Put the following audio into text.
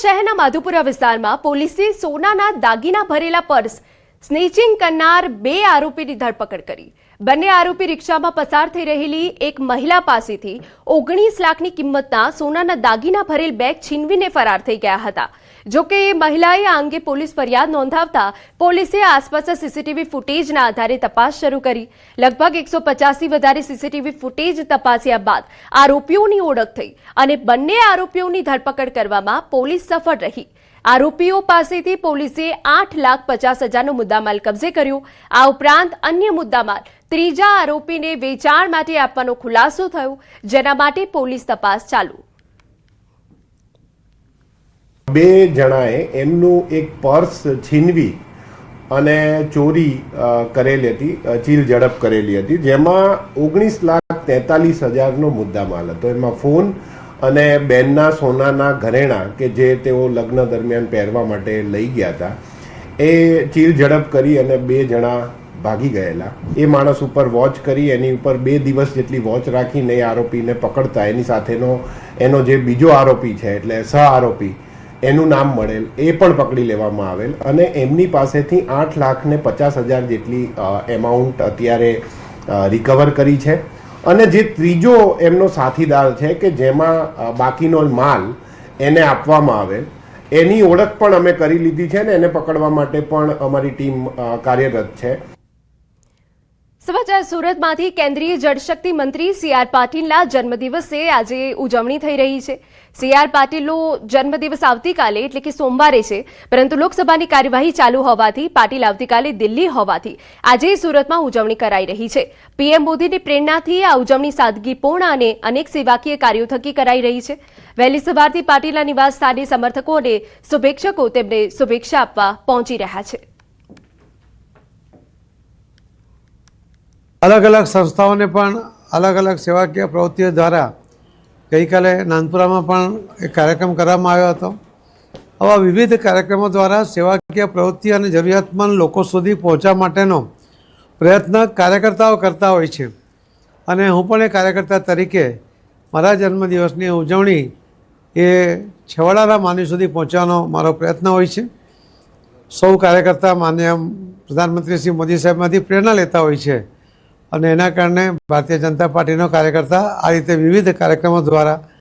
શહેરના માધુપુરા વિસ્તારમાં પોલીસે સોનાના દાગીના ભરેલા પર્સ સ્નેચિંગ કરનાર 2 આરોપીની ધરપકડ કરી। બંને આરોપી રિક્ષામાં પસાર થઈ રહેલી એક મહિલા પાસેથી 19 લાખની કિંમતના સોનાના દાગીના ભરેલ બેગ છીનવીને ફરાર થઈ ગયા હતા। જો કે મહિલાએ આ અંગે પોલીસ ફરિયાદ નોંધાવતા પોલીસે આસપાસના સીસીટીવી ફૂટેજના આધારે તપાસ શરૂ કરી। લગભગ 150થી વધારે સીસીટીવી ફૂટેજ તપાસ્યા બાદ આરોપીઓની ઓળખ થઈ અને બંને આરોપીઓની ધરપકડ કરવામાં પોલીસ સફળ રહી। આરોપીઓ પાસેથી પોલીસે 8,50,000નો મુદ્દામાલ કબજે કર્યો। આ ઉપરાંત અન્ય મુદ્દામાલ ત્રીજા આરોપીને વેચાણ માટે આપવાનો ખુલાસો થયો, જેના માટે પોલીસ તપાસ ચાલુ। બે જણાએ એમનું એક પર્સ છીનવી અને ચોરી કરેલી હતી, ચીલ ઝડપ કરેલી હતી, જેમાં 19,43,000નો મુદ્દામાલ હતો। એમાં ફોન અને બેનના સોનાના ઘરેણા કે જે તેઓ લગ્ન દરમિયાન પહેરવા માટે લઈ ગયા હતા, એ ચીલ ઝડપ કરી અને બે જણા ભાગી ગયેલા। એ માણસ ઉપર વોચ કરી, એની ઉપર 2 દિવસ જેટલી વોચ રાખીને એ આરોપીને પકડતા એની સાથેનો એનો જે બીજો આરોપી છે એટલે સહ આરોપી એનું નામ મળેલ, એ પણ પકડી લેવામાં આવેલ અને એમની પાસેથી 8,50,000 જેટલી એમાઉન્ટ અત્યારે રિકવર કરી છે। અને જે ત્રીજો એમનો સાથીદાર છે કે જેમાં બાકીનો માલ એને આપવામાં આવેલ, એની ઓળખ પણ અમે કરી લીધી છે ને એને પકડવા માટે પણ અમારી ટીમ કાર્યરત છે। સમાચાર સુરતમાંથી કેન્દ્રીય જળશક્તિ મંત્રી સી.આર. પાટીલના જન્મદિવસે આજે ઉજવણી થઈ રહી છે। સી.આર. પાટીલનો જન્મદિવસ આવતીકાલે એટલે કે સોમવારે છે, પરંતુ લોકસભાની કાર્યવાહી ચાલુ હોવાથી પાટીલ આવતીકાલે દિલ્હી હોવાથી આજે સુરતમાં ઉજવણી કરાઈ રહી છે। પીએમ મોદીની પ્રેરણાથી આ ઉજવણી સાદગીપૂર્ણ અને અનેક સેવાકીય કાર્યો થકી કરાઈ રહી છે। વહેલી સવારથી પાટીલના નિવાસ સ્થાને સમર્થકો અને શુભેચ્છકો તેમને શુભેચ્છા આપવા પહોંચી રહ્યા છે। अलग अलग संस्थाओं ने अलग अलग सेवाकीय प्रवृत्तिओं द्वारा गई काले नानपुरा में एक कार्यक्रम करवामां आव्यो हतो। आवा विविध कार्यक्रमों द्वारा सेवाकीय प्रवृत्ति और जरूरियातमंद लोको सुधी पहोंचवा माटेनो प्रयत्न कार्यकर्ताओं करता होय छे अने हूँ पण एक कार्यकर्ता तरीके मारा जन्मदिवसनी उजवणी ए छेवाडाना मानवी सुधी पहोंचવાનો मारो प्रयत्न होय छे। सौ कार्यकर्ता माननीय प्रधानमंत्री श्री मोदी साहेबमांथी प्रेरणा लेता होय छे અને એના કારણે ભારતીય જનતા પાર્ટીનો કાર્યકર્તા આ રીતે વિવિધ કાર્યક્રમો દ્વારા